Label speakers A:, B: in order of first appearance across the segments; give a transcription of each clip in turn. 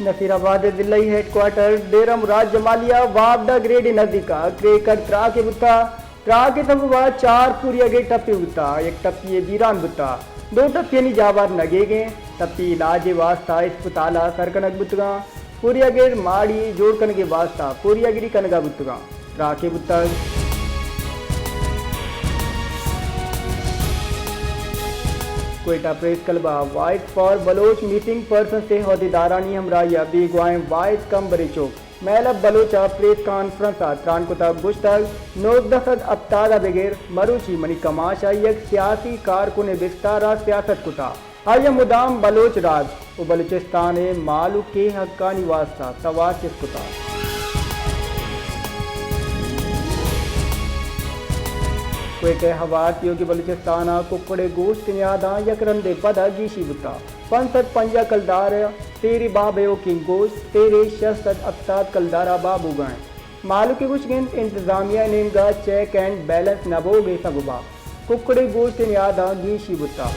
A: नसीराबाद जिला हेडक्वार्टर डेरा मुराद जमालिया वापडा ग्रेडी नजदीका क्रेकर त्रा के बुता त्रा के तबवा 4 पूरी गे टप्पी बुता एक टप्पी बीरान बुता 2 टप्पी जावार नगे गे टप्पी इलाज वास्ता अस्पताल सरकनक बुतगा पूरी गे माड़ी जोड़कन के वास्ता पूरी गिरी कनगा बुतगा त्रा के बुता कोयटा प्रेस क्लब वाइट फॉर बलोच मीटिंग पर्सन से होदेदारानी हमराया बेगवाएं वाइट कम बरे चौक मैल बलोचा प्रेस कॉन्फ्रेंस त्रान कुता गुश्तक नोक दसद अब्तादा बगैर मरुची मनी कमाशा यक सियासी कारकुन बिस्तारा सियासत कुता आया मुदाम बलोच राज व बलूचिस्तान मालू के हक्का निवासा तवासिस कुता कोयटे हवात योगी बलूचिस्तान कुकड़े गोश्त न्यादा यकरंदे पदा गीशी बुता 55 कलदार तेरे बाबयो की गोश्त तेरे शस्त अफ्ताद कलदारा बाबू गए मालू के कुछ गिंद इंतजामिया नेगा चेक एंड बैलेंस नबोगे सबुबा कुकड़े गोश्त न्यादा गीशी बुता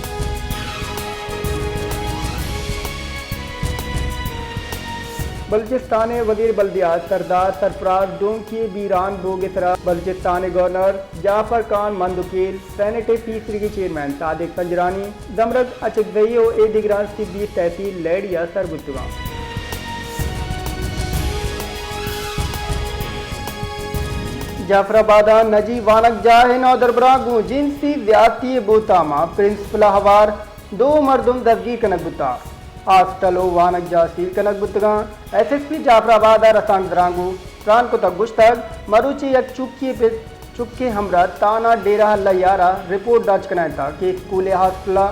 A: बलूचिस्तान वजीर बल्दियात सरदार सरफराज डोंकी बीरान बोगेसरा बलूचिस्तान गवर्नर जाफर खान मंदुकील सेनेट फीसरी के चेयरमैन सादिक पंजरानी दमरग अचगदईओ ए दिगरान सिद्दी तहसील लेडिया सरबुतगा जाफराबाद नजी वानक जाहे नौदरबरागू जिनसी ज्यादती बोतामा प्रिंसिपल हवार 2 मर्दुम दर्गी कनक बुता हॉस्टलो वानक जासील कनक बुतगा SSP जाफराबाद रसान दरांगू प्रान को गुश्तक मरुची एक चुपके हमरा ताना डेरा हल्ला यारा रिपोर्ट दर्ज कराया था कि स्कूल हॉस्टला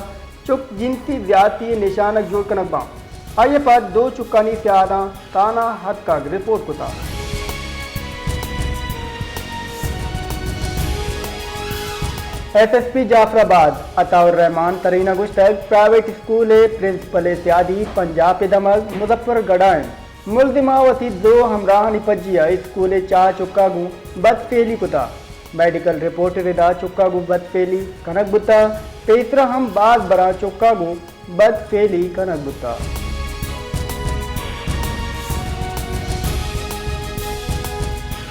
A: चुप जिनसी ज्यादती निशानक जोड़ कनक बा आइए पर 2 चुक्कानी स्यादा ताना हद का रिपोर्ट को था SSP जाफराबाद अताउर रहमान तरीना गुश्तक प्राइवेट स्कूल प्रिंसिपल सियादी पंजाब दमग मुजफ्फरगढ़ मुलजिमावती 2 हमराह निपजिया स्कूल 4 चुक्कागू बदफेली कुता मेडिकल रिपोर्ट रिदा चुक्कागू बदफेली कनक बुता तीसरा हम बाग बरा चुक्कागू बदफेली कनक बुता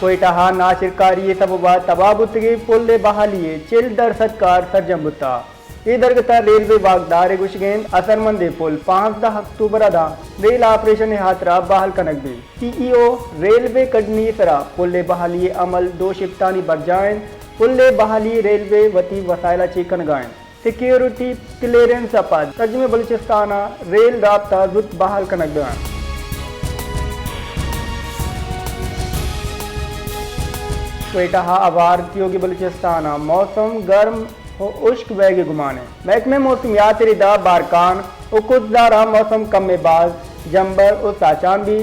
A: कोयटा नाशिरकारी सबुबा तबाबुतगी पुल बहाली चिल दर सत्कार सरजम बुता दरगता रेलवे वागदार गुशगेंद असरमंदे पुल 5 अक्टूबर अदा रेल ऑपरेशन हाथरा बहाल कनक भी CEO रेलवे कडनी सरा पुल बहाली अमल 2 शिफ्तानी बरजायन पुल बहाली रेलवे वती वसाइला चेकन गायन सिक्योरिटी क्लियरेंस अपद तजमे बलूचिस्तान रेल राबता जुत बहाल कनक गायन कोयटा अवार योगी बलूचिस्तान मौसम गर्म हो उश्क बैगे घुमाने महकमे मौसमियात रिदा बारकान उकुदारा मौसम कम बाज जम्बर और साचांबी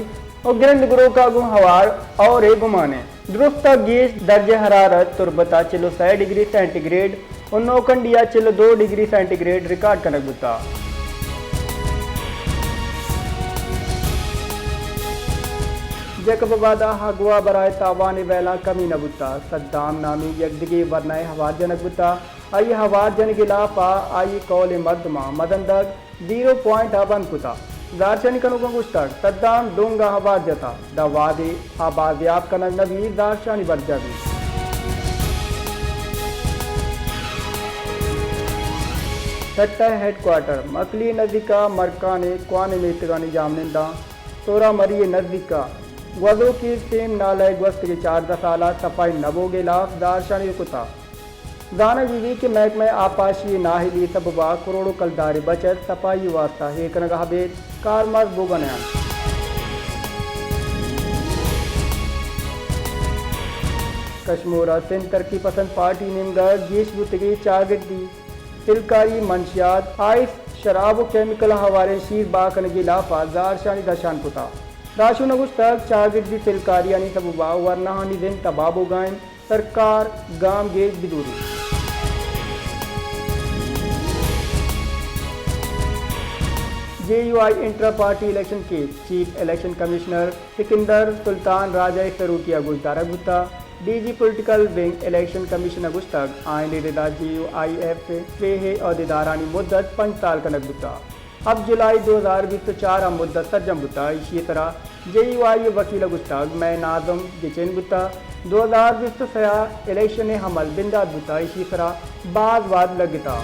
A: और गिरंद गुरो का गुम हवार और घुमाने दुरुस्त गेज दर्ज हरारत तुरबता चिलो 6 डिग्री सेंटीग्रेड और नौकंडिया चिलो 2 डिग्री सेंटीग्रेड रिकॉर्ड कनक बुता जकबादा हगवा बराए तावान वेला कमी न बुता सद्दाम नामी यकदगी वरनाए हवार जनक बुता आई हवार जन गिलाफा आई कौल मर्दमा मदनदग 0 पॉइंट बंद कुता दार्शनिक अनुगुस्तक सद्दाम डोंगा हवार जता दवादे आबादियाब कनक नबी दार्शनी बरजा भी सट्टा हेडक्वार्टर मकली नजदीका मरकाने क्वाने में इतगानी जामनिंदा तोरा मरी नजदीका वजो की सेम नालय ग्वस्त के 4 साला सफाई नबोगे लाफ दारशानी कुता जाना जीवी के महकमे आपाशी नाहिली सबबा करोड़ों कलदार बचत सफाई वास्ता है कनगाबेद कारमर बोगनयान कश्मीरा सिंध तरक्की पसंद पार्टी निमगा गेश बुतगी चागड्डी तिलकारी मंशियात आइस शराब केमिकल हवारे शीर बाकन गिलाफा दारशानी दशान कुता राशु नगुस्तक चागिर्दी तिलकारी यानी सबुबा वरनाहानी दिन तबाबो गायन सरकार गाम गेज बिदूरी JUI intra party election case chief election commissioner Sikandar Sultan Raja सरूकिया गुजदारा गुत्ता DG political wing election commission गुस्तक आइन रिदा JUIF से और दिदारानी मुद्दत 5 साल कनक गुत्ता अब जुलाई 2024 मुद्दत सरजम बुता इसी तरह JUI वकील गुस्ताग मैं नाजम जिचेन बुता 2020 इलेक्शन हमल बिंदाद बुता इसी तरह बाज वाद लगता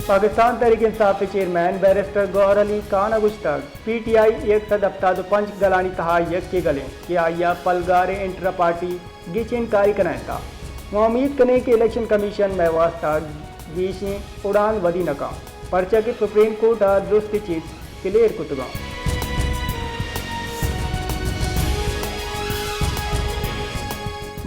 A: पाकिस्तान तहरीक इंसाफ के चेयरमैन बैरिस्टर गौहर अली खान गुश्तक PTI एक सदफ्ता दो पंच गलानी तहा यक के गले कि आया पलगारे इंट्रा पार्टी गिचिन कारी कनाता वो उम्मीद करें कि इलेक्शन कमीशन में वास्ता गीशी उड़ान वदी नका पर्चा के सुप्रीम कोर्ट दुरुस्त चीज क्लियर कुतगा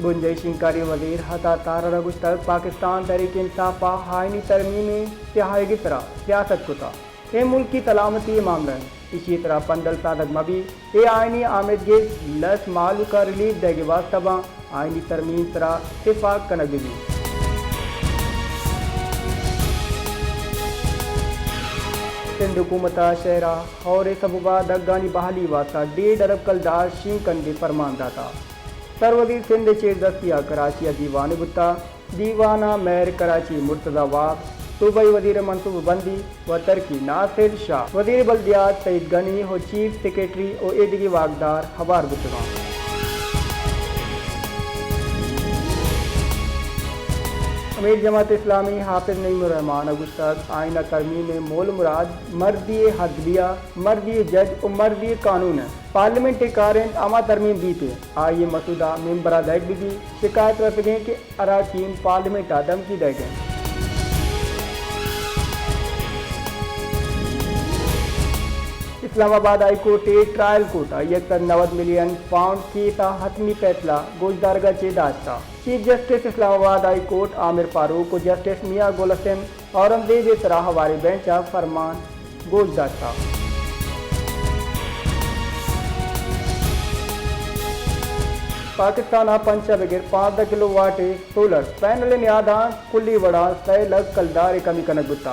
A: गुंजाइश इंकारी वजीर हता तारा गुश्तक पाकिस्तान तहरीक इंसाफ हाइनी तरमीम तिहाई की तरह सियासत कुता ये मुल्क की सलामती मामला है इसी तरह पंदल सादक मबी ये आइनी आमद के लस मालू का रिलीफ देगी वास्तवा आइनी तरमीम तरह इतफाक कनक भी सिंध हुकूमत शहरा और सबुबा दगानी बहाली वास्ता 1.5 अरब कलदार शींकन के फरमानदाता सरवजीर सिंध चेर दस्तिया कराची दीवान बुता दीवाना मैर कराची मुर्तज़ा वाब सूबाई वजीर मनसूबबंदी व तरक्की नासिर शाह वजीर बल्दियात सईद गनी हो चीफ सेक्रेटरी और एडगी वाकदार हवार बुतगा अमीर जमात इस्लामी हाफिज नईम रहमान गुस्ताद आइना तरमीम में मोल मुराद मर्दी हदबिया मर्दी जज और मर्दी कानून है पार्लियामेंट कारण आमा तरमीम दी थे आइए मसूदा मेम्बरा दैग भी शिकायत रख गए कि अराकीन पार्लियामेंट आदम की दे गए Islamabad high court trial court 190 million pound की हतमी फैसला गोशदारगा चे दास्ता chief justice Islamabad high court Aamir Farooq को जस्टिस मियां गुलहसन औरंगजेब तरह हवारे बेंच फरमान गोशदास्ता पाकिस्तान पंच बगैर 5 किलोवाट सोलर पैनल नियादा कुल्ली वड़ा 6 लाख कलदार कमी कनक गुता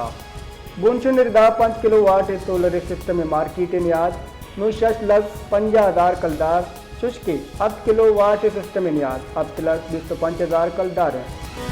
A: बुनशु निर्दा 5 किलोवाट सोलर सिस्टम में मार्केट नियाद 9,50,000 कलदार शुष्की अब किलोवाट सिस्टम नियाद अब तक 25,000 कलदार हैं।